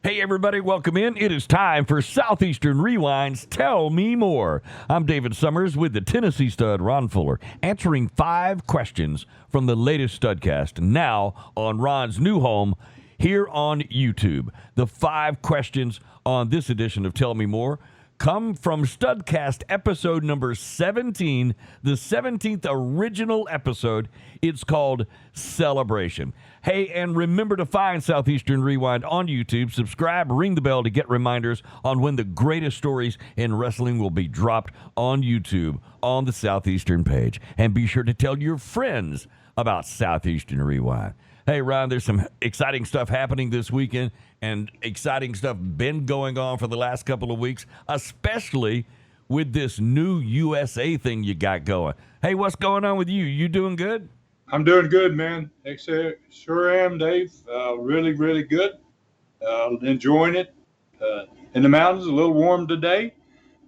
Hey, everybody, welcome in. It is time for Southeastern Rewind's Tell Me More. I'm David Sommers with the Tennessee stud Ron Fuller, answering 5 questions from the latest Studcast, now on Ron's new home here on YouTube. The 5 questions on this edition of Tell Me More come from Studcast episode number 17, the 17th original episode. It's called Celebration. Hey, and remember to find Southeastern Rewind on YouTube. Subscribe, ring the bell to get reminders on when the greatest stories in wrestling will be dropped on YouTube on the Southeastern page. And be sure to tell your friends about Southeastern Rewind. Hey, Ron, there's some exciting stuff happening this weekend, and exciting stuff been going on for the last couple of weeks, especially with this new USA thing you got going. Hey, what's going on with you? You doing good? I'm doing good, man. Sure am, Dave. Really, really good. Enjoying it. In the mountains, a little warm today,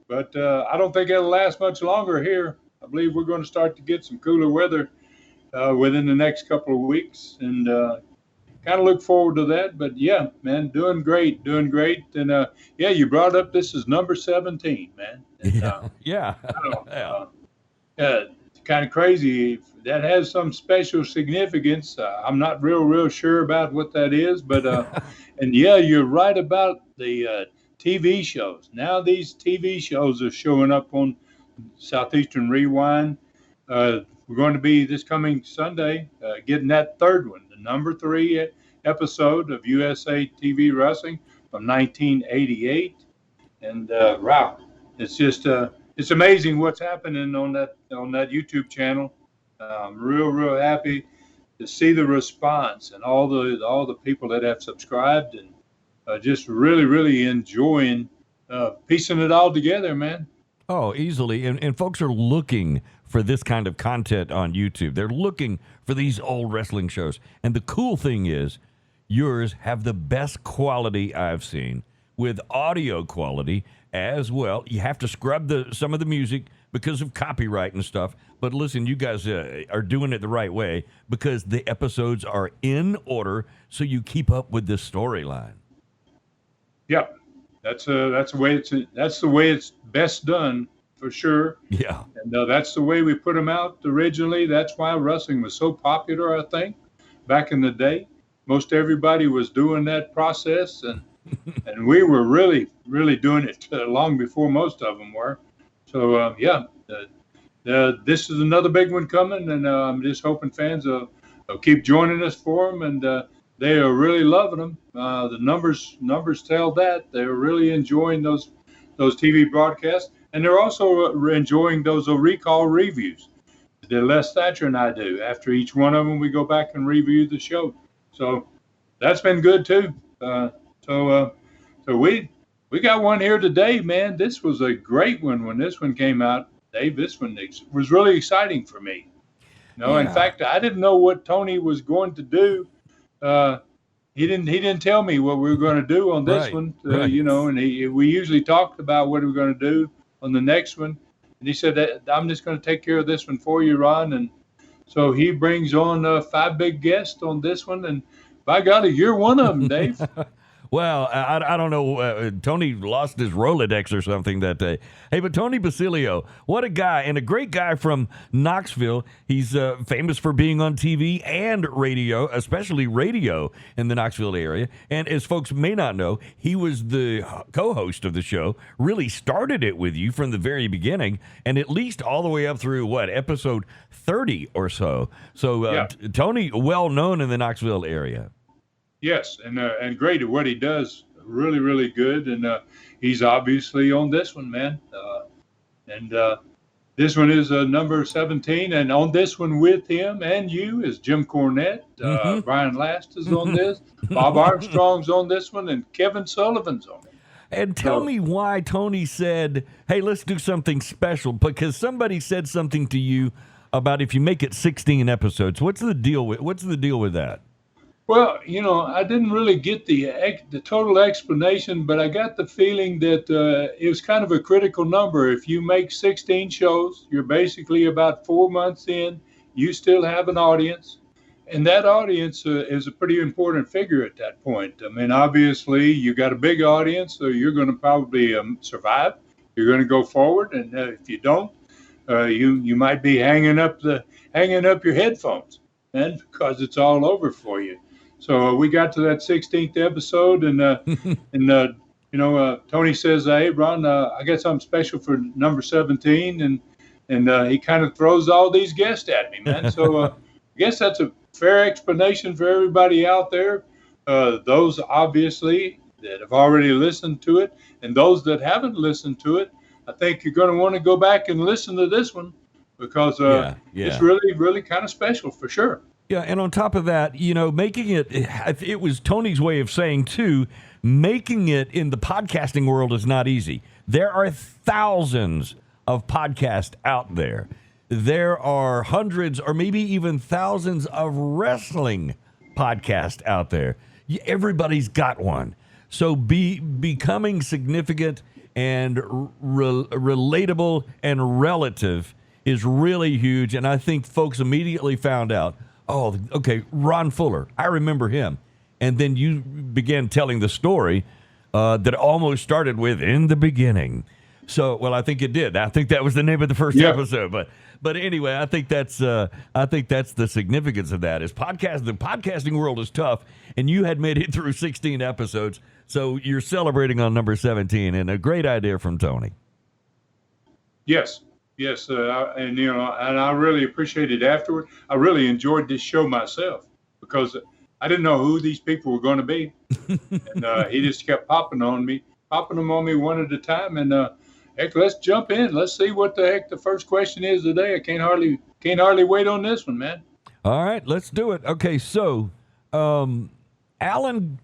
but I don't think it'll last much longer here. I believe we're going to start to get some cooler weather within the next couple of weeks, and kind of look forward to that. But yeah, man, doing great. And yeah, you brought up this is number 17, man. And, yeah. Kind of crazy. That has some special significance. I'm not real sure about what that is, but and yeah, you're right about the TV shows. Now these TV shows are showing up on Southeastern Rewind. We're going to be this coming Sunday getting that third one, the number 3 episode of USA TV Wrestling from 1988, and wow, it's just it's amazing what's happening on that YouTube channel. I'm real happy to see the response and all the people that have subscribed, and just really enjoying piecing it all together, man. Oh, easily. And folks are looking for this kind of content on YouTube. They're looking for these old wrestling shows. And the cool thing is, yours have the best quality I've seen, with audio quality as well. You have to scrub some of the music because of copyright and stuff. But listen, you guys are doing it the right way because the episodes are in order, so you keep up with the storyline. Yeah, that's the way it's best done, for sure. Yeah, and that's the way we put them out originally. That's why wrestling was so popular, I think, back in the day. Most everybody was doing that process, and and we were really doing it long before most of them were. So yeah, this is another big one coming, and I'm just hoping fans will keep joining us for them, and they are really loving them. The numbers tell that they're really enjoying those TV broadcasts, and they're also enjoying those recall reviews that Les Thatcher and I do. After each one of them, we go back and review the show. So that's been good too. So we got one here today, man. This was a great one when this one came out, Dave. This one was really exciting for me. In fact, I didn't know what Tony was going to do. He didn't tell me what we were going to do on this one. Right. And we usually talked about what we were going to do on the next one. And he said, I'm just going to take care of this one for you, Ron. And so he brings on 5 big guests on this one, and by golly, you're one of them, Dave. Well, I don't know. Tony lost his Rolodex or something that day. Hey, but Tony Basilio, what a guy, and a great guy from Knoxville. He's famous for being on TV and radio, especially radio in the Knoxville area. And as folks may not know, he was the co-host of the show, really started it with you from the very beginning, and at least all the way up through, episode 30 or so. So Yeah. Tony, well known in the Knoxville area. Yes, and great at what he does. Really good, and he's obviously on this one, man. And this one is number 17, and on this one with him and you is Jim Cornette. Brian Last is on this. Bob Armstrong's on this one, and Kevin Sullivan's on it. And tell me why Tony said, hey, let's do something special, because somebody said something to you about if you make it 16 episodes. What's the deal with that? Well, I didn't really get the total explanation, but I got the feeling that it was kind of a critical number. If you make 16 shows, you're basically about 4 months in, you still have an audience, And that audience is a pretty important figure at that point. I mean, obviously, you got a big audience, so you're going to probably survive. You're going to go forward, and if you don't, you might be hanging up your headphones, man, because it's all over for you. So we got to that 16th episode, and Tony says, "Hey, Ron, I got something special for number 17," and he kind of throws all these guests at me, man. So I guess that's a fair explanation for everybody out there. Those obviously that have already listened to it, and those that haven't listened to it, I think you're going to want to go back and listen to this one because it's really, really kind of special for sure. Yeah, and on top of that, making it was Tony's way of saying, too, making it in the podcasting world is not easy. There are thousands of podcasts out there. There are hundreds or maybe even thousands of wrestling podcasts out there. Everybody's got one. So becoming significant and relatable and relative is really huge. And I think folks immediately found out, oh, okay, Ron Fuller, I remember him. And then you began telling the story that almost started with "in the beginning." So, well, I think it did. I think that was the name of the first episode. But anyway, I think that's the significance of that. The podcasting world is tough, and you had made it through 16 episodes, so you're celebrating on number 17, and a great idea from Tony. Yes, and I really appreciate it afterward. I really enjoyed this show myself because I didn't know who these people were going to be, and he just kept popping them on me one at a time, and heck, let's jump in. Let's see what the heck the first question is today. I can't hardly wait on this one, man. All right, let's do it. Okay, so Alan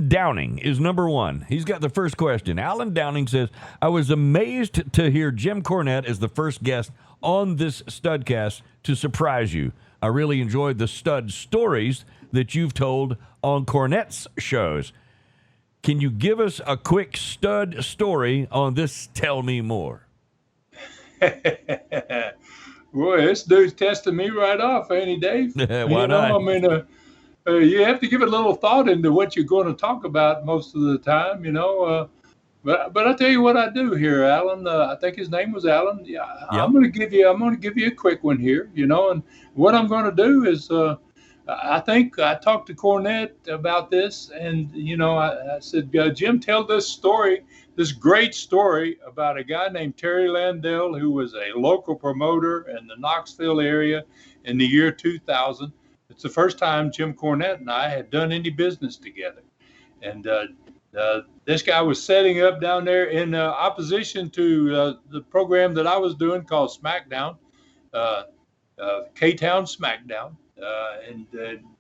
Downing is number one. He's got the first question. Alan Downing says, "I was amazed to hear Jim Cornette as the first guest on this Studcast to surprise you. I really enjoyed the stud stories that you've told on Cornette's shows. Can you give us a quick stud story on this? Tell me more." Boy, this dude's testing me right off, ain't he, Dave? Why not? I mean, you have to give a little thought into what you're going to talk about most of the time, But I tell you what I do here, Alan. I think his name was Alan. Yeah, yep. I'm going to give you a quick one here, And what I'm going to do is, I think I talked to Cornette about this, and I said, "Jim, tell this great story about a guy named Terry Landell, who was a local promoter in the Knoxville area in the year 2000. It's the first time Jim Cornette and I had done any business together, and this guy was setting up down there in opposition to the program that I was doing called Smackdown, K-Town Smackdown." And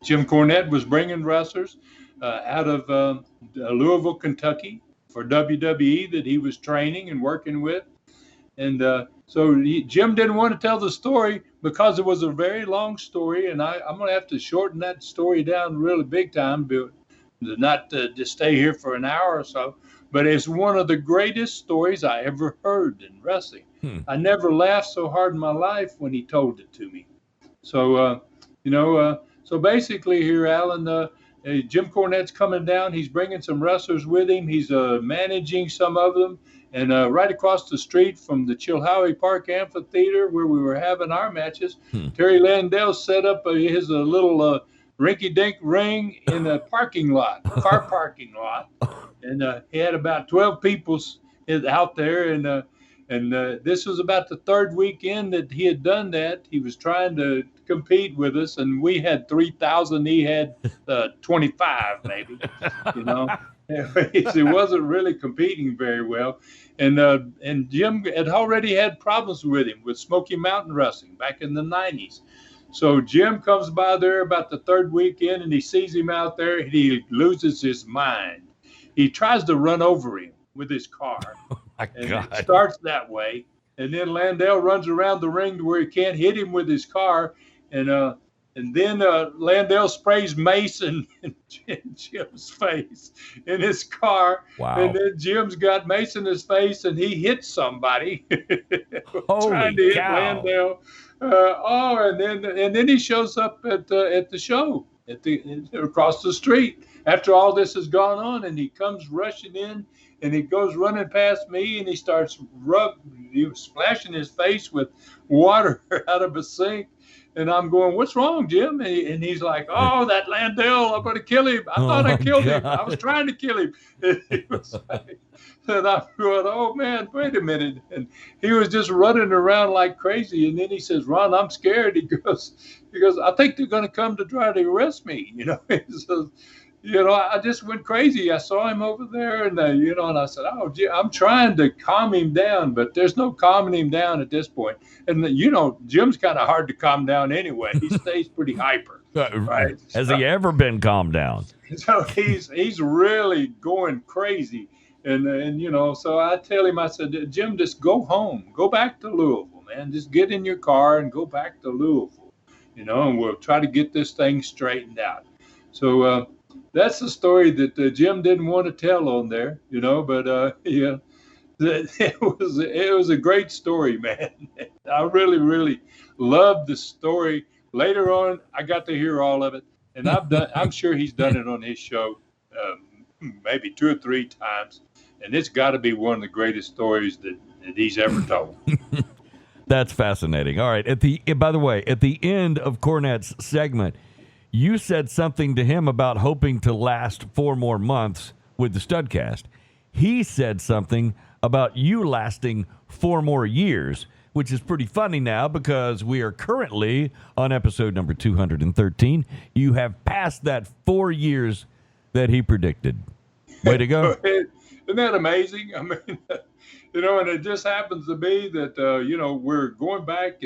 Jim Cornette was bringing wrestlers out of Louisville, Kentucky for WWE that he was training and working with. And so Jim didn't want to tell the story because it was a very long story. And I'm going to have to shorten that story down really big time, but not to stay here for an hour or so. But it's one of the greatest stories I ever heard in wrestling. I never laughed so hard in my life when he told it to me. So, so basically here, Alan, Jim Cornette's coming down. He's bringing some wrestlers with him. He's managing some of them. And right across the street from the Chilhowie Park Amphitheater where we were having our matches, Terry Landell set up his little rinky-dink ring in a parking lot, car parking lot. And he had about 12 people out there. And this was about the third weekend that he had done that. He was trying to compete with us, and we had 3,000. He had 25, maybe. He wasn't really competing very well. And Jim had already had problems with him with Smoky Mountain Wrestling back in the 90s. So Jim comes by there about the third weekend, and he sees him out there, and he loses his mind. He tries to run over him with his car. It starts that way, and then Landell runs around the ring to where he can't hit him with his car, and then Landell sprays mace in Jim's face in his car. Wow. And then Jim's got mace in his face, and he hits somebody trying to hit Landell. And then he shows up at the show across the street after all this has gone on, and he comes rushing in, and he goes running past me, and he starts splashing his face with water out of a sink. And I'm going, "What's wrong, Jim?" And he's like, "Oh, that Landell, I'm going to kill him. I thought I killed him. I was trying to kill him." And he was like, and I'm going, "Oh, man, wait a minute." And he was just running around like crazy. And then he says, "Ron, I'm scared." He goes, "I think they're going to come to try to arrest me." He says, I just went crazy. I saw him over there, and and I said, "Oh, gee, I'm trying to calm him down, but there's no calming him down at this point." And Jim's kind of hard to calm down anyway. He stays pretty hyper, right? Has he ever been calmed down? So he's really going crazy, and so I tell him, I said, "Jim, just go home, go back to Louisville, man. Just get in your car and go back to Louisville, and we'll try to get this thing straightened out." So. That's the story that Jim didn't want to tell on there, but it was a great story, man. I really, really loved the story. Later on, I got to hear all of it, and I'm sure he's done it on his show maybe 2 or 3 times, and it's got to be one of the greatest stories that he's ever told. That's fascinating. All right. By the way, at the end of Cornette's segment, you said something to him about hoping to last 4 more months with the Studcast. He said something about you lasting 4 more years, which is pretty funny now because we are currently on episode number 213. You have passed that 4 years that he predicted. Way to go. Isn't that amazing? I mean, and it just happens to be that, we're going back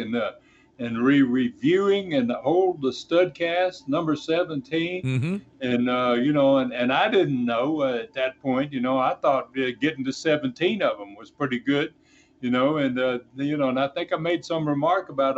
and reviewing and the Studcast number 17. Mm-hmm. And and I didn't know at that point, I thought getting to 17 of them was pretty good, and I think I made some remark about,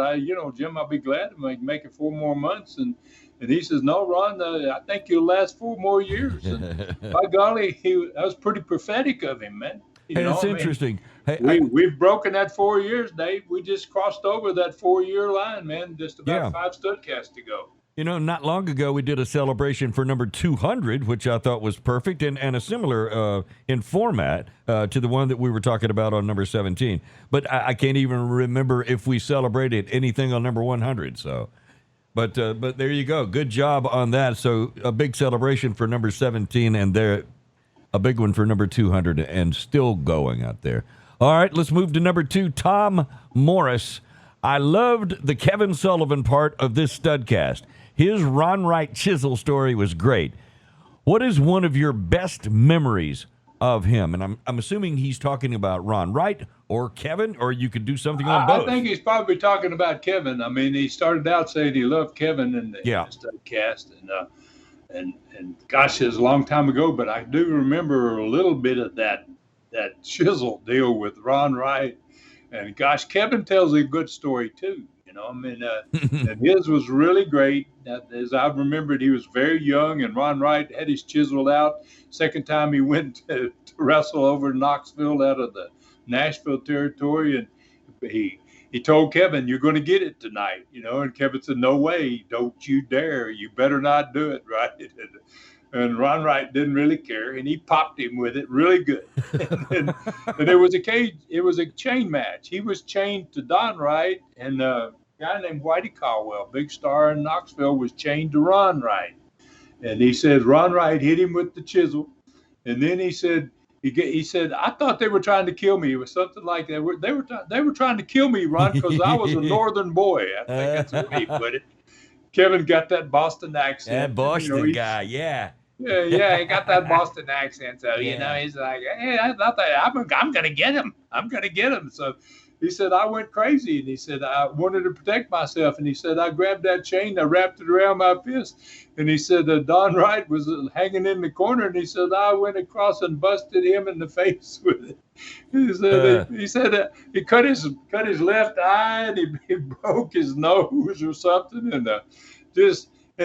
Jim, I'll be glad to make it 4 more months. And he says, "No, Ron, I think you'll last 4 more years." And by golly, that was pretty prophetic of him, man. It's interesting. Hey, we've broken that 4 years, Dave. We just crossed over that 4-year line, man. Just about 5 Studcasts to go. Not long ago, we did a celebration for number 200, which I thought was perfect and a similar in format to the one that we were talking about on number 17. But I can't even remember if we celebrated anything on number 100. So, but there you go. Good job on that. So a big celebration for number 17 and a big one for number 200 and still going out there. All right, let's move to number 2, Tom Morris. I loved the Kevin Sullivan part of this Studcast. His Ron Wright chisel story was great. What is one of your best memories of him? And I'm assuming he's talking about Ron Wright or Kevin, or you could do something on both. I think he's probably talking about Kevin. I mean, he started out saying he loved Kevin in the Studcast, and gosh, it was a long time ago, but I do remember a little bit of that chisel deal with Ron Wright. And gosh, Kevin tells a good story too. And his was really great. As I remembered, he was very young, and Ron Wright had his chisel out. Second time he went to wrestle over in Knoxville out of the Nashville territory, and he told Kevin, "You're going to get it tonight," and Kevin said, "No way, don't you dare. You better not do it," right? And Ron Wright didn't really care, and he popped him with it really good. and it was a chain match. He was chained to Don Wright, and a guy named Whitey Caldwell, big star in Knoxville, was chained to Ron Wright. And he said Ron Wright hit him with the chisel, and then he said, "I thought they were trying to kill me." It was something like that. They were trying to kill me, Ron, because I was a Northern boy. I think that's what he put it. Kevin got that Boston accent. That Boston guy, yeah. Yeah, he got that Boston accent. So, he's like, "Hey, I thought I'm going to get him. I'm going to get him." So he said, "I went crazy." And he said, "I wanted to protect myself." And he said, "I grabbed that chain, I wrapped it around my fist." And he said, Don Wright was hanging in the corner. And he said, "I went across and busted him in the face with it." He said he cut his left eye, and he broke his nose or something. And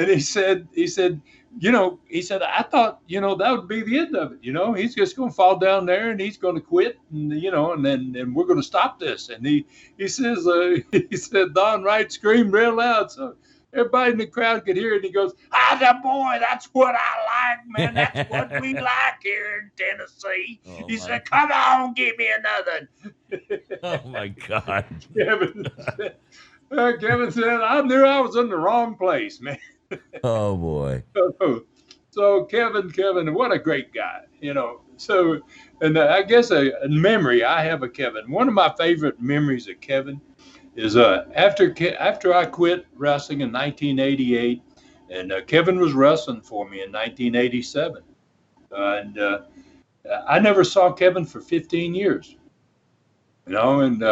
he said, he said, I thought, that would be the end of it. He's just going to fall down there and he's going to quit, and and we're going to stop this. And he says, he said, Don Wright screamed real loud, so everybody in the crowd could hear it. He goes, the boy, that's what I like, man. That's what we like here in Tennessee. He said, come on, give me another. Oh, my God. Kevin said, I knew I was in the wrong place, man. Oh, boy. So Kevin, what a great guy, So, and I guess a memory I have of Kevin, one of my favorite memories of Kevin is after I quit wrestling in 1988, and Kevin was wrestling for me in 1987. And I never saw Kevin for 15 years, and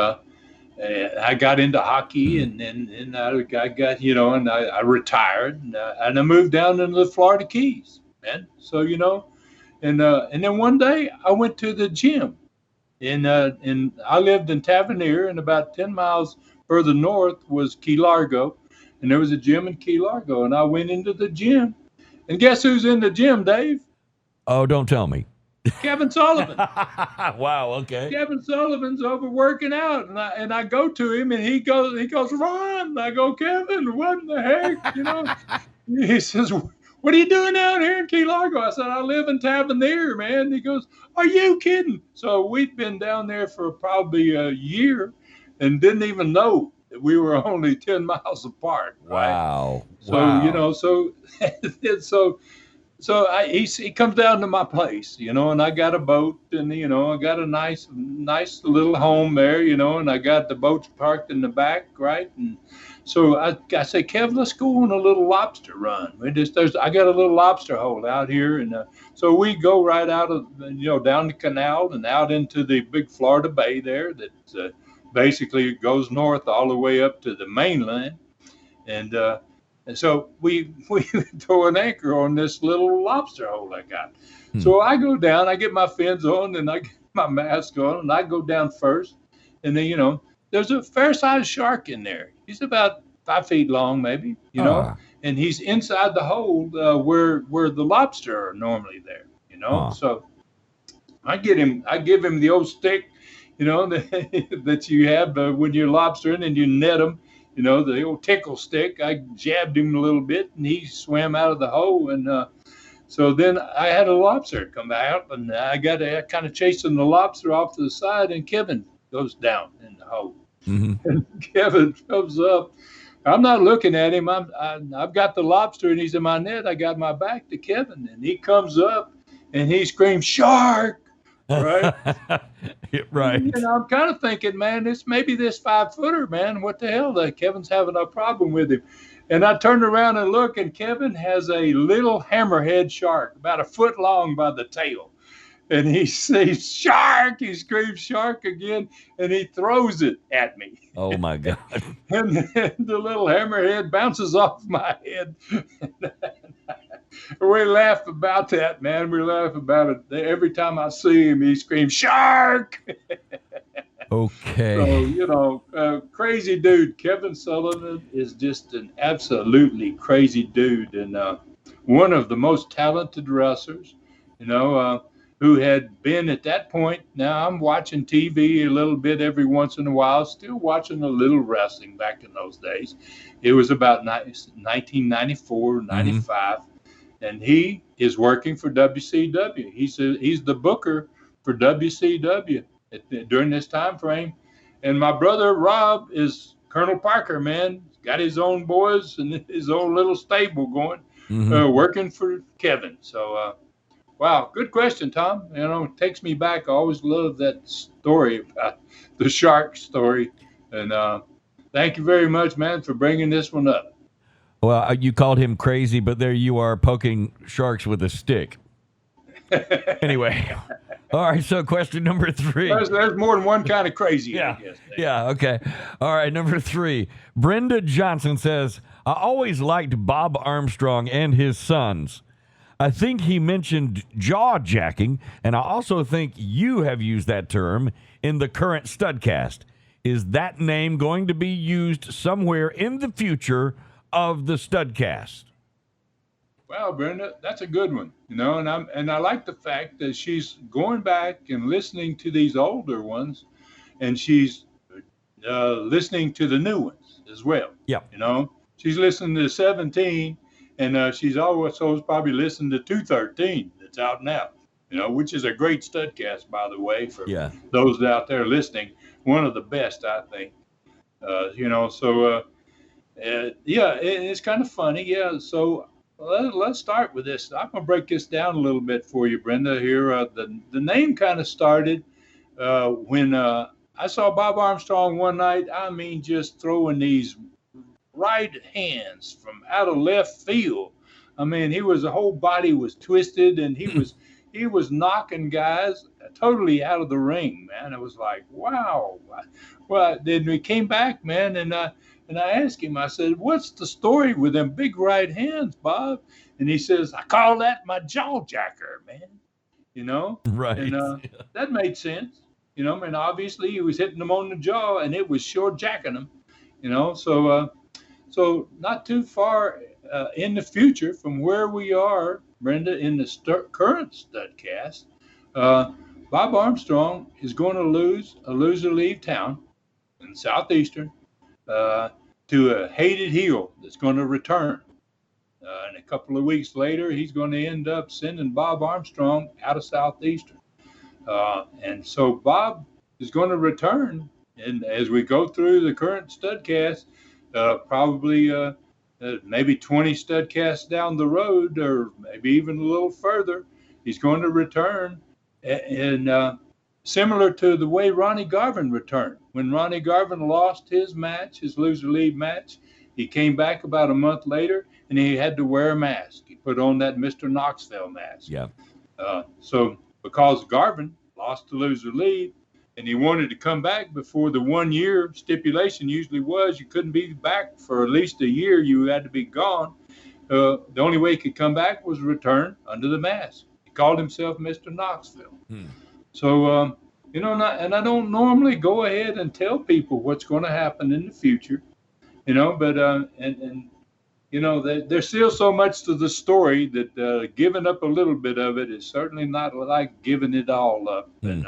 I got into hockey, and I got, and I retired, and I moved down into the Florida Keys, man. So, and then one day I went to the gym, and I lived in Tavernier, and about 10 miles further north was Key Largo, and there was a gym in Key Largo, and I went into the gym, and guess who's in the gym, Dave? Oh, don't tell me. Kevin Sullivan. Wow. Okay. Kevin Sullivan's over working out, and I go to him, and he goes, Ron. I go, Kevin, what in the heck? He says, what are you doing out here in Key Largo? I said, I live in Tavernier, man. He goes, are you kidding? So we'd been down there for probably a year, and didn't even know that we were only 10 miles apart. Right? Wow. So wow. So he comes down to my place, and I got a boat, and I got a nice little home there, and I got the boats parked in the back, right? And so I said, Kev, let's go on a little lobster run. I got a little lobster hole out here, and so we go right out of down the canal and out into the big Florida Bay there that basically goes north all the way up to the mainland, and so we throw an anchor on this little lobster hole I got. So I go down, I get my fins on, and I get my mask on, and I go down first. And then, there's a fair-sized shark in there. He's about 5 feet long, maybe, and he's inside the hole where the lobster are normally there, So I give him the old stick, that you have when you're lobstering and you net them. The old tickle stick. I jabbed him a little bit, and he swam out of the hole. And so then I had a lobster come out, and I got kind of chasing the lobster off to the side, and Kevin goes down in the hole. Mm-hmm. And Kevin comes up. I'm not looking at him. I've got the lobster, and he's in my net. I got my back to Kevin, and he comes up, and he screams, "Shark!" Right? Right. I'm kind of thinking, man, maybe this 5-footer, man. What the hell? Kevin's having a problem with him. And I turned around and look, and Kevin has a little hammerhead shark, about 1 foot long by the tail. And he says, "Shark!" He screams, "Shark!" again, and he throws it at me. Oh, my God. And the little hammerhead bounces off my head. We laugh about that, man. We laugh about it. Every time I see him, he screams, "Shark!" Okay. So, crazy dude. Kevin Sullivan is just an absolutely crazy dude, and one of the most talented wrestlers, who had been at that point. Now I'm watching TV a little bit every once in a while, still watching a little wrestling back in those days. It was about 1994, 95. And he is working for WCW. He's the booker for WCW during this time frame. And my brother Rob is Colonel Parker, man. He's got his own boys and his own little stable going, working for Kevin. So, wow, good question, Tom. It takes me back. I always love that story about the shark story. And thank you very much, man, for bringing this one up. Well, you called him crazy, but there you are poking sharks with a stick. Anyway, all right, so question number 3. There's more than one kind of crazy, yeah. I guess. Yeah, okay. All right, number 3. Brenda Johnson says, I always liked Bob Armstrong and his sons. I think he mentioned jaw-jacking, and I also think you have used that term in the current Studcast. Is that name going to be used somewhere in the future of the Studcast? Well, Brenda, that's a good one, and I like the fact that she's going back and listening to these older ones, and she's listening to the new ones as well. Yeah. She's listening to 17, and she's also probably listening to 213 that's out now. Which is a great studcast, by the way, for those out there listening. One of the best, I think. It's kind of funny. Yeah, so let's start with this. I'm gonna break this down a little bit for you, Brenda. Here, the name kind of started when I saw Bob Armstrong one night. I mean, just throwing these right hands from out of left field. I mean, the whole body was twisted, and he was knocking guys totally out of the ring, man. It was like, wow. Well, then we came back, man, and I asked him, I said, what's the story with them big right hands, Bob? And he says, I call that my jaw jacker, man. Right. And that made sense. Obviously he was hitting them on the jaw, and it was sure jacking them, so not too far in the future from where we are, Brenda, in the current Studcast, Bob Armstrong is going to lose a loser-leave town in Southeastern to a hated heel that's going to return. And a couple of weeks later, he's going to end up sending Bob Armstrong out of Southeastern. And so Bob is going to return. And as we go through the current Studcast, probably maybe 20 Studcasts down the road, or maybe even a little further, he's going to return. And similar to the way Ronnie Garvin returned. When Ronnie Garvin lost his match, his loser-leave match, he came back about a month later, and he had to wear a mask. He put on that Mr. Knoxville mask. Yeah. So because Garvin lost the loser-leave, and he wanted to come back before the 1 year stipulation usually was you couldn't be back for at least a year. You had to be gone. The only way he could come back was return under the mask. He called himself Mr. Knoxville. So, and I don't normally go ahead and tell people what's going to happen in the future, but there's still so much to the story that giving up a little bit of it is certainly not like giving it all up. And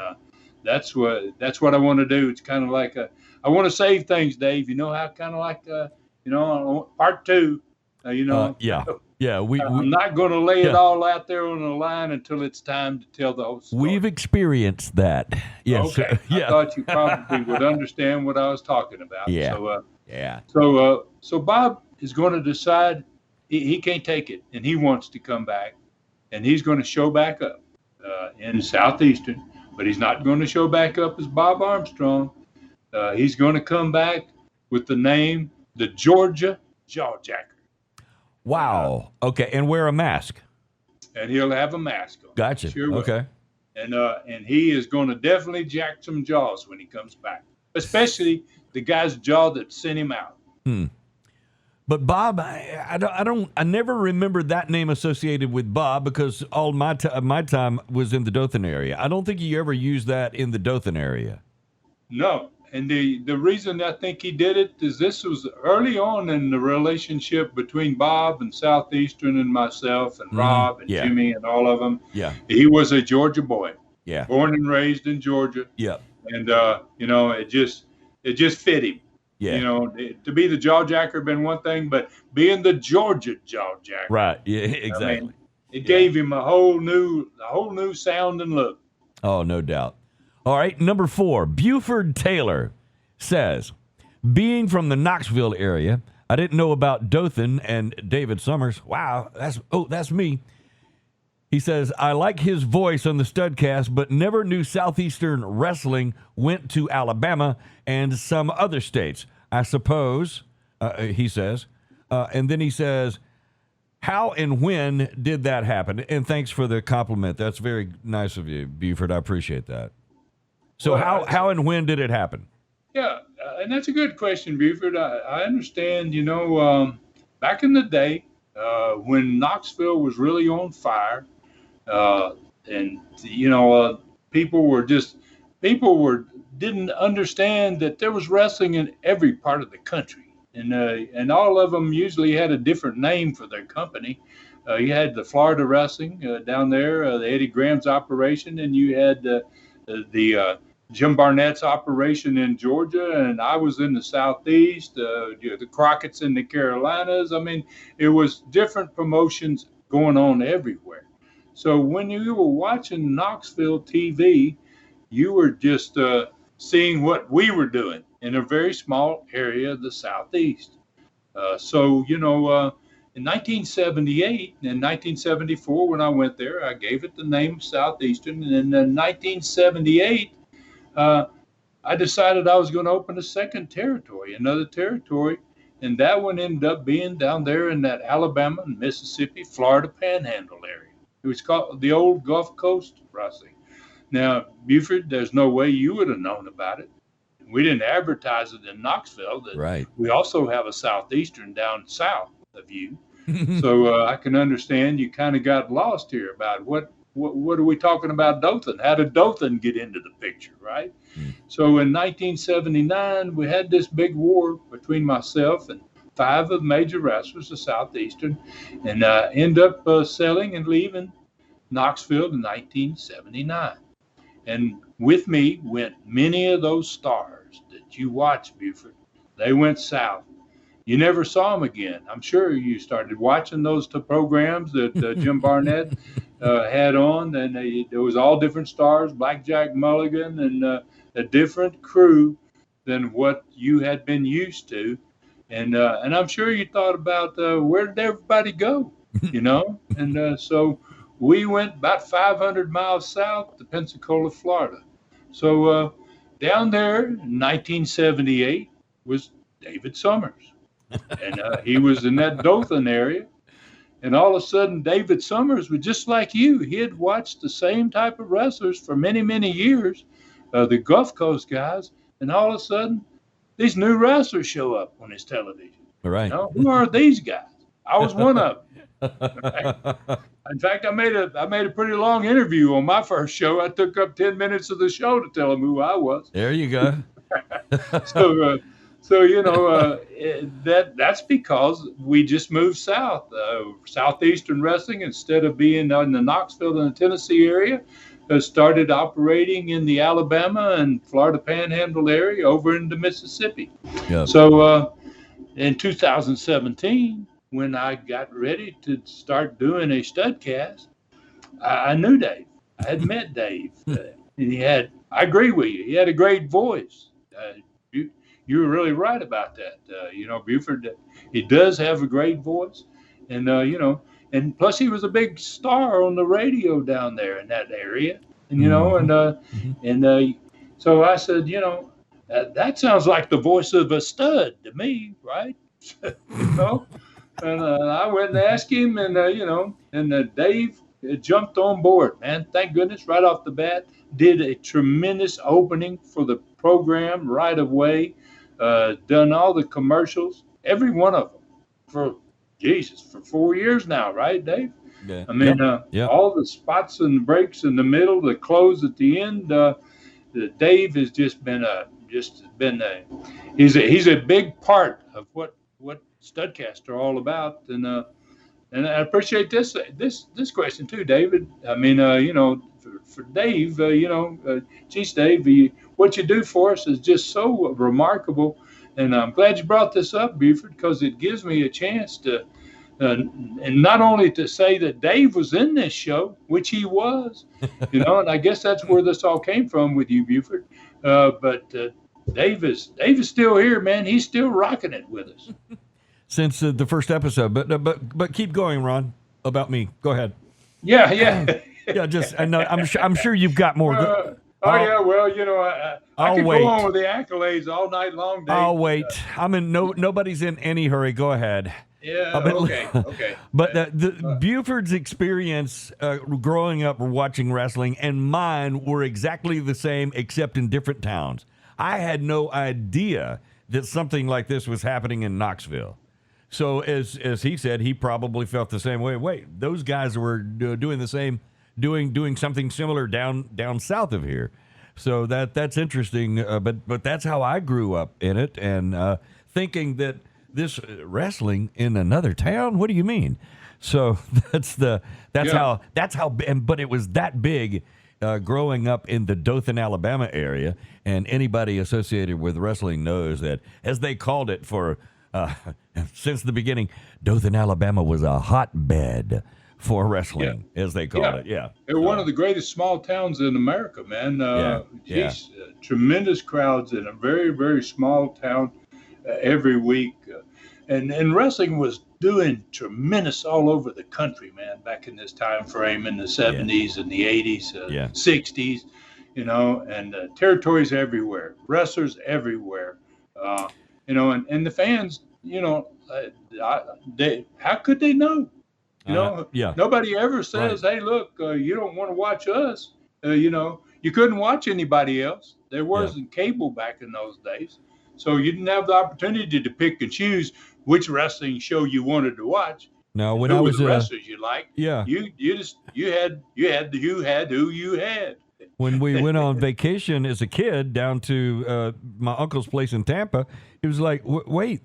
that's what I want to do. It's kind of like I want to save things, Dave. How kind of like part two. I'm not going to lay it all out there on the line until it's time to tell the whole story. We've experienced that. Yes. Okay. I thought you probably would understand what I was talking about. Yeah. So Bob is going to decide he can't take it, and he wants to come back, and he's going to show back up in Southeastern, but he's not going to show back up as Bob Armstrong. He's going to come back with the name, the Georgia Jawjacker. Wow. Okay, and wear a mask. And he'll have a mask on. Gotcha. Sure will. Okay. And he is going to definitely jack some jaws when he comes back, especially the guy's jaw that sent him out. But Bob, I never remembered that name associated with Bob because all my time was in the Dothan area. I don't think you ever used that in the Dothan area. No. And the reason I think he did it is this was early on in the relationship between Bob and Southeastern and myself and Rob and Jimmy and all of them. Yeah. He was a Georgia boy. Yeah. Born and raised in Georgia. Yeah. And, it just fit him. Yeah. To be the jawjacker been one thing, but being the Georgia jawjacker. Right. Yeah, exactly. I mean, it gave him a whole new sound and look. Oh, no doubt. All right, number 4, Buford Taylor says, being from the Knoxville area, I didn't know about Dothan and David Summers. Wow, that's me. He says, I like his voice on the Studcast, but never knew Southeastern Wrestling went to Alabama and some other states. I suppose, he says. And then he says, how and when did that happen? And thanks for the compliment. That's very nice of you, Buford. I appreciate that. So how and when did it happen? Yeah, and that's a good question, Buford. I understand, back in the day when Knoxville was really on fire, and people didn't understand that there was wrestling in every part of the country, and all of them usually had a different name for their company. You had the Florida wrestling down there, the Eddie Graham's operation, and you had the Jim Barnett's operation in Georgia, and I was in the Southeast, the Crockett's in the Carolinas. I mean, it was different promotions going on everywhere. So when you were watching Knoxville TV, you were just seeing what we were doing in a very small area of the Southeast. In 1978 and 1974, when I went there, I gave it the name Southeastern. And in 1978, I decided I was going to open a second territory, another territory. And that one ended up being down there in that Alabama and Mississippi, Florida Panhandle area. It was called the old Gulf Coast Wrestling. Now, Buford, there's no way you would have known about it. We didn't advertise it in Knoxville. Right. We also have a Southeastern down south of you. So I can understand you kind of got lost here about what are we talking about Dothan? How did Dothan get into the picture, right? So in 1979, we had this big war between myself and 5 of the major wrestlers of Southeastern, and end up selling and leaving Knoxville in 1979. And with me went many of those stars that you watched, Buford. They went south. You never saw them again. I'm sure you started watching those programs that Jim Barnett had on, and there was all different stars, Blackjack Mulligan, and a different crew than what you had been used to. And I'm sure you thought about where did everybody go, And so we went about 500 miles south to Pensacola, Florida. So down there in 1978 was David Summers. And he was in that Dothan area. And all of a sudden, David Summers was just like you. He had watched the same type of wrestlers for many, many years, the Gulf Coast guys. And all of a sudden, these new wrestlers show up on his television. Right. Who are these guys? I was one of them. In fact, I made a pretty long interview on my first show. I took up 10 minutes of the show to tell them who I was. There you go. That's because we just moved south. Southeastern Wrestling, instead of being in the Knoxville and the Tennessee area, started operating in the Alabama and Florida Panhandle area over into Mississippi. Yep. So in 2017, when I got ready to start doing a Studcast, I knew Dave. I had met Dave. And I agree with you, he had a great voice. You were really right about that. Buford, he does have a great voice. And, and plus he was a big star on the radio down there in that area. And, so I said, that sounds like the voice of a stud to me, right? And I went and asked him, and Dave jumped on board, man. Thank goodness, right off the bat, did a tremendous opening for the program right away. Done all the commercials, every one of them, for 4 years now, right, Dave? Yeah. I mean, all the spots and breaks in the middle, the close at the end. Dave has just been he's a big part of what Studcasts are all about, and I appreciate this question too, David. I mean, for Dave, geez, Dave, what you do for us is just so remarkable, and I'm glad you brought this up, Buford, because it gives me a chance to, and not only to say that Dave was in this show, which he was, and I guess that's where this all came from with you, Buford, but Dave is still here, man. He's still rocking it with us. Since the first episode, but keep going, Ron. About me, go ahead. Yeah. Just I know. I'm sure you've got more. Well, I could go on with the accolades all night long, Dave. I'll wait. Nobody's in any hurry. Go ahead. Yeah. Okay. But the Buford's experience growing up watching wrestling and mine were exactly the same, except in different towns. I had no idea that something like this was happening in Knoxville. So as he said, he probably felt the same way. Wait, those guys were doing the same, doing something similar down south of here. So that's interesting. But that's how I grew up in it, and thinking that this wrestling in another town. What do you mean? So that's Yeah. how, but it was that big growing up in the Dothan, Alabama area, and anybody associated with wrestling knows that, as they called it for since the beginning, Dothan, Alabama was a hotbed for wrestling, as they called it. Yeah, They're one of the greatest small towns in America, man. Yeah. Tremendous crowds in a very, very small town every week. And wrestling was doing tremendous all over the country, man, back in this time frame in the 70s and the 80s, 60s, and territories everywhere, wrestlers everywhere, and the fans, how could they know? Nobody ever says, "Hey, look, you don't want to watch us." You couldn't watch anybody else. There wasn't cable back in those days, so you didn't have the opportunity to pick and choose which wrestling show you wanted to watch. No, when who I was the wrestlers you liked. Yeah. You had who you had. When we went on vacation as a kid down to my uncle's place in Tampa, it was like, wait,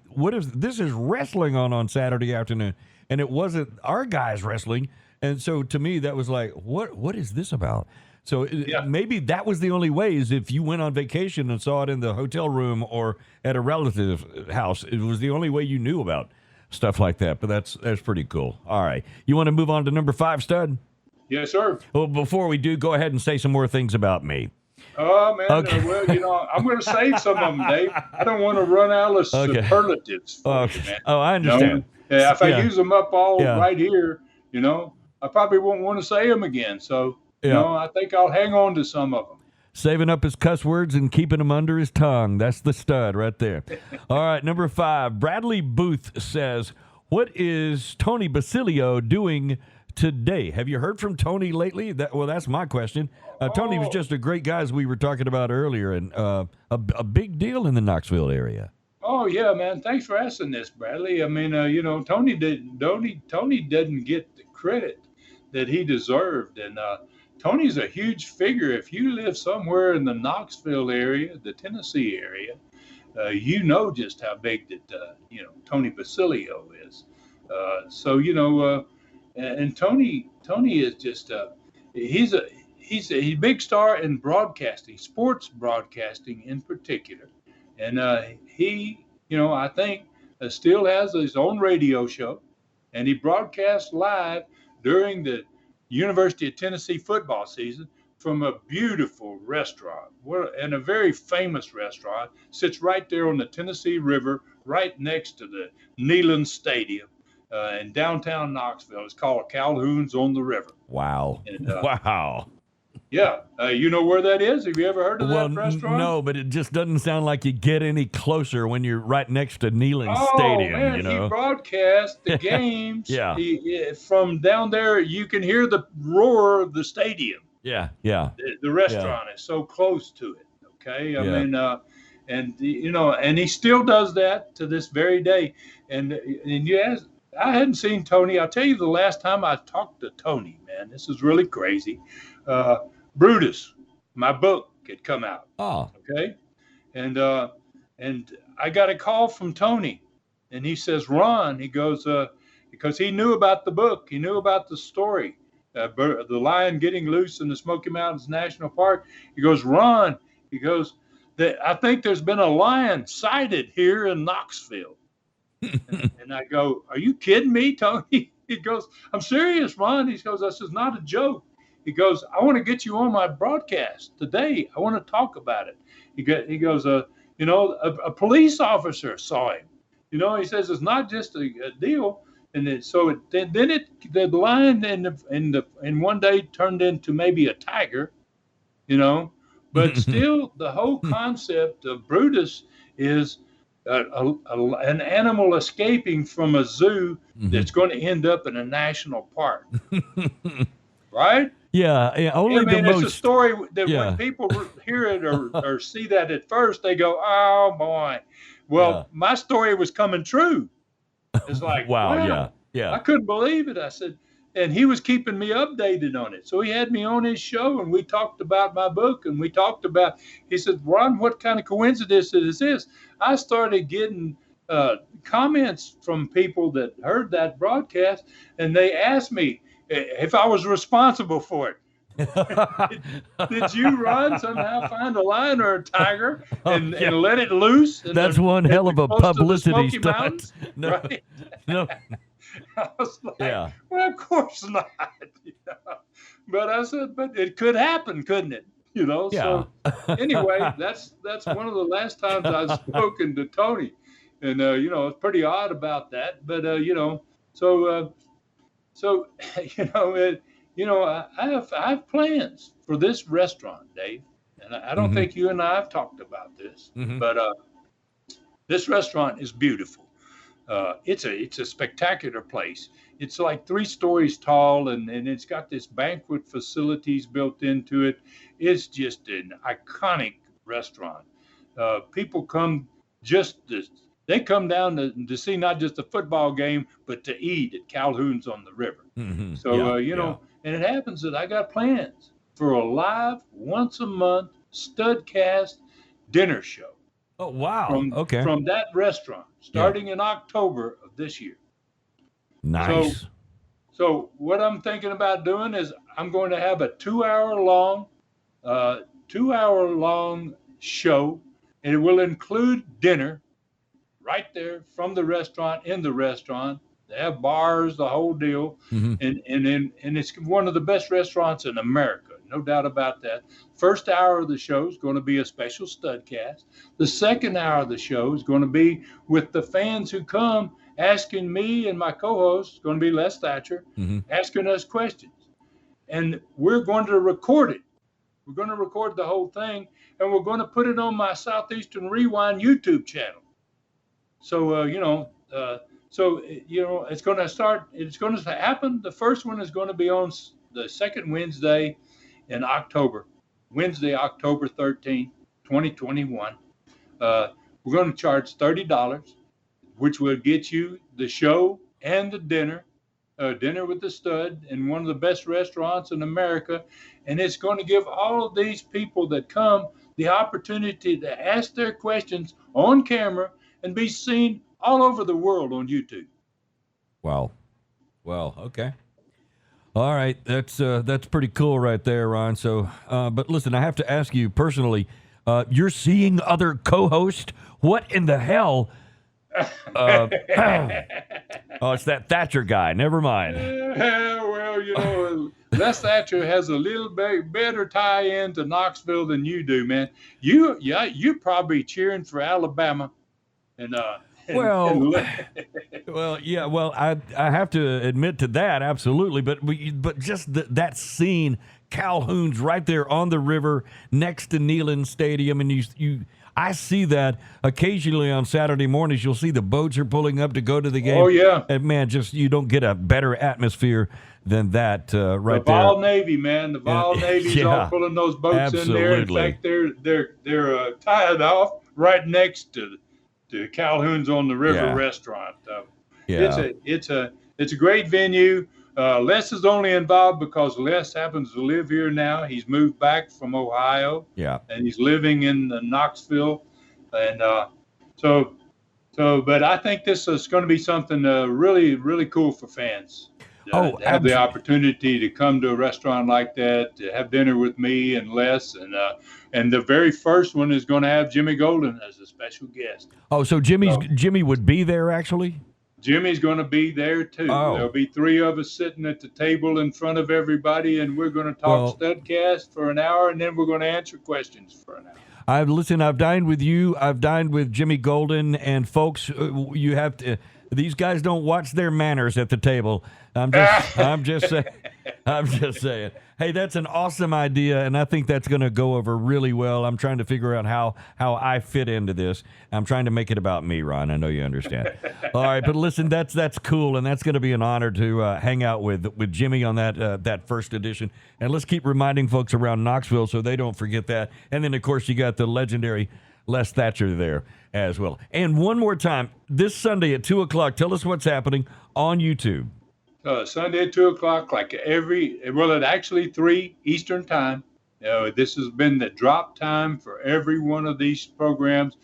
this is wrestling on Saturday afternoon, and it wasn't our guys wrestling, and so to me that was like, what is this about? So maybe that was the only way, is if you went on vacation and saw it in the hotel room or at a relative house, it was the only way you knew about stuff like that. But that's pretty cool. All right, you want to move on to number 5, Stud? Yes, sir. Well, before we do, go ahead and say some more things about me. Oh, man. Okay. I'm going to save some of them, Dave. I don't want to run out of superlatives for you, man. Oh, I understand. If I use them up all right here, I probably won't want to say them again. So, I think I'll hang on to some of them. Saving up his cuss words and keeping them under his tongue. That's the stud right there. All right, number 5. Bradley Booth says, what is Tony Basilio doing today? Have you heard from Tony lately? That's my question. Tony was just a great guy, as we were talking about earlier, and a big deal in the Knoxville area. Oh yeah, man. Thanks for asking this, Bradley. I mean, Tony didn't get the credit that he deserved, and Tony's a huge figure. If you live somewhere in the Knoxville area, the Tennessee area, just how big that Tony Basilio is. And Tony is just he's a big star in broadcasting, sports broadcasting in particular, and he I think still has his own radio show, and he broadcasts live during the University of Tennessee football season from a beautiful restaurant, and a very famous restaurant, sits right there on the Tennessee River, right next to the Neyland Stadium. In downtown Knoxville. It's called Calhoun's on the River. Wow. And, wow. Yeah. You know where that is? Have you ever heard of that restaurant? No, but it just doesn't sound like you get any closer when you're right next to Neyland Stadium. Man, he broadcasts the games. From down there, you can hear the roar of the stadium. Yeah. The restaurant is so close to it. Okay. I mean, and he still does that to this very day. And you ask, I hadn't seen Tony. I'll tell you the last time I talked to Tony, man, this is really crazy. Brutus, my book had come out. Oh. Okay. And I got a call from Tony, and he says, Ron, he goes, because he knew about the book. He knew about the story, the lion getting loose in the Smoky Mountains National Park. He goes, Ron, I think there's been a lion sighted here in Knoxville. And I go, are you kidding me, Tony? He goes, I'm serious, Ron. He goes, this is not a joke. He goes, I want to get you on my broadcast today. I want to talk about it. He goes, a police officer saw him. He says it's not just a deal. And the lion in one day turned into maybe a tiger, but still the whole concept of Brutus is an animal escaping from a zoo that's going to end up in a national park. Right? Yeah. It's a story that when people hear it or see that at first, they go, oh, boy. Well, my story was coming true. It's like, wow. Yeah. I couldn't believe it. I said, and he was keeping me updated on it. So he had me on his show, and we talked about my book, and he said, Ron, what kind of coincidence is this? I started getting comments from people that heard that broadcast, and they asked me if I was responsible for it. Did you, Ron, somehow find a lion or a tiger and let it loose? That's one hell of a publicity stunt. No, right? no. I was like, well, of course not. But I said, but it could happen, couldn't it? So anyway, that's one of the last times I've spoken to Tony. And, it's pretty odd about that. But, I have plans for this restaurant, Dave. And I don't think you and I have talked about this. But this restaurant is beautiful. It's a spectacular place. It's like 3 stories tall, and it's got this banquet facilities built into it. It's just an iconic restaurant. People come they come down to see not just a football game, but to eat at Calhoun's on the river. So, and it happens that I got plans for a live once a month Studcast dinner show. Oh, wow. From that restaurant, starting in October of this year. Nice. So what I'm thinking about doing is I'm going to have a 2-hour long show, and it will include dinner right there from the restaurant, in the restaurant. They have bars, the whole deal. And it's one of the best restaurants in America. No doubt about that. First hour of the show is going to be a special Studcast. The second hour of the show is going to be with the fans who come asking me and my co-host, going to be Les Thatcher, asking us questions. And we're going to record it. We're going to record the whole thing, and we're going to put it on my Southeastern Rewind YouTube channel. So, it's going to happen. The first one is going to be on the second Wednesday in October, Wednesday, October 13th, 2021. We're going to charge $30, which will get you the show and the dinner with the stud in one of the best restaurants in America. And it's going to give all of these people that come the opportunity to ask their questions on camera and be seen all over the world on YouTube. Wow. Well, okay. All right. That's pretty cool right there, Ron. So, but listen, I have to ask you personally, you're seeing other co-hosts? What in the hell? Oh, it's that Thatcher guy. Never mind. Well, Les Thatcher has a little bit better tie-in to Knoxville than you do, man. You're probably cheering for Alabama, I have to admit to that, absolutely. But just that scene, Calhoun's right there on the river next to Neyland Stadium, and I see that occasionally on Saturday mornings. You'll see the boats are pulling up to go to the game. Oh, yeah. And, man, you don't get a better atmosphere than that right there. The Vol there. Navy, man. The Vol Navy's all pulling those boats in there. In fact, they're tied off right next to Calhoun's on the River restaurant. It's a great venue. Les is only involved because Les happens to live here now. He's moved back from Ohio. Yeah. And he's living in Knoxville. And but I think this is going to be something really, really cool for fans. To have the opportunity to come to a restaurant like that, to have dinner with me and Les, and the very first one is going to have Jimmy Golden as a special guest. Oh, so Jimmy would be there actually? Jimmy's going to be there too. Oh. There'll be 3 of us sitting at the table in front of everybody, and we're going to talk Studcast for an hour, and then we're going to answer questions for an hour. I've dined with you. I've dined with Jimmy Golden, and folks, you have to. These guys don't watch their manners at the table. I'm just saying. Hey, that's an awesome idea, and I think that's going to go over really well. I'm trying to figure out how I fit into this. I'm trying to make it about me, Ron. I know you understand. All right, but listen, that's cool, and that's going to be an honor to hang out with Jimmy on that first edition. And let's keep reminding folks around Knoxville so they don't forget that. And then, of course, you got the legendary Les Thatcher there as well. And one more time, this Sunday at 2 o'clock, tell us what's happening on YouTube. Sunday at 2 o'clock, at actually 3 Eastern time. This has been the drop time for every one of these programs.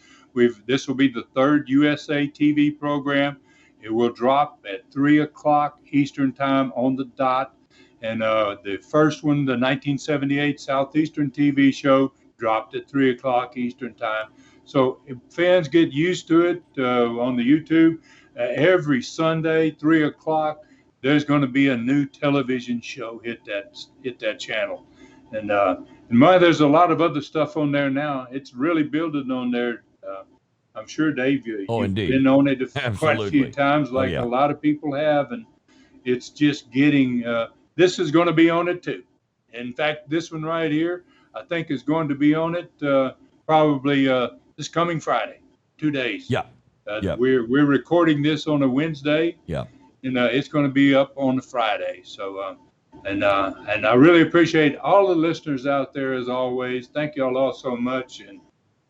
This will be the third USA TV program. It will drop at 3 o'clock Eastern time on the dot. And the first one, the 1978 Southeastern TV show, dropped at 3 o'clock Eastern time. So if fans get used to it on the YouTube, every Sunday, 3 o'clock, there's going to be a new television show hit that channel. And there's a lot of other stuff on there now. It's really building on there. I'm sure, Dave, you've been on it quite a few times, like a lot of people have, and it's just getting. This is going to be on it too. In fact, this one right here, I think, is going to be on it probably this coming Friday, 2 days. Yeah. We're recording this on a Wednesday. Yeah. And it's going to be up on a Friday. So, and I really appreciate all the listeners out there as always. Thank you all so much and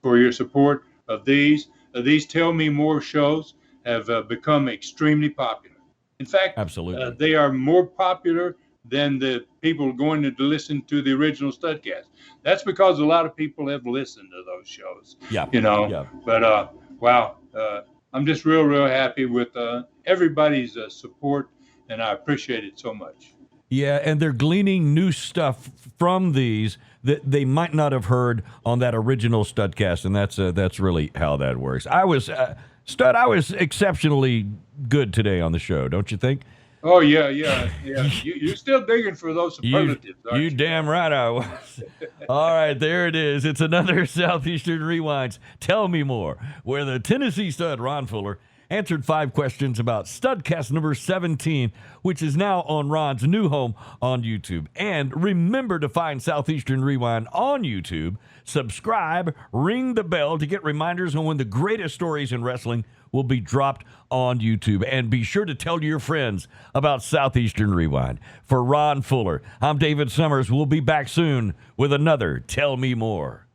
for your support of these. These Tell Me More shows have become extremely popular. In fact, absolutely, they are more popular than the people going to listen to the original Studcast. That's because a lot of people have listened to those shows. Yeah. But wow, I'm just real happy with everybody's support, and I appreciate it so much. Yeah, and they're gleaning new stuff from these that they might not have heard on that original Studcast, and that's really how that works. I was exceptionally good today on the show, don't you think? Oh yeah. You're still digging for those superlatives, aren't you? You damn right I was. All right, there it is. It's another Southeastern Rewinds. Tell Me More, where the Tennessee stud Ron Fuller answered 5 questions about Studcast number 17, which is now on Ron's new home on YouTube. And remember to find Southeastern Rewind on YouTube. Subscribe, ring the bell to get reminders on when the greatest stories in wrestling will be dropped on YouTube. And be sure to tell your friends about Southeastern Rewind. For Ron Fuller, I'm David Summers. We'll be back soon with another Tell Me More.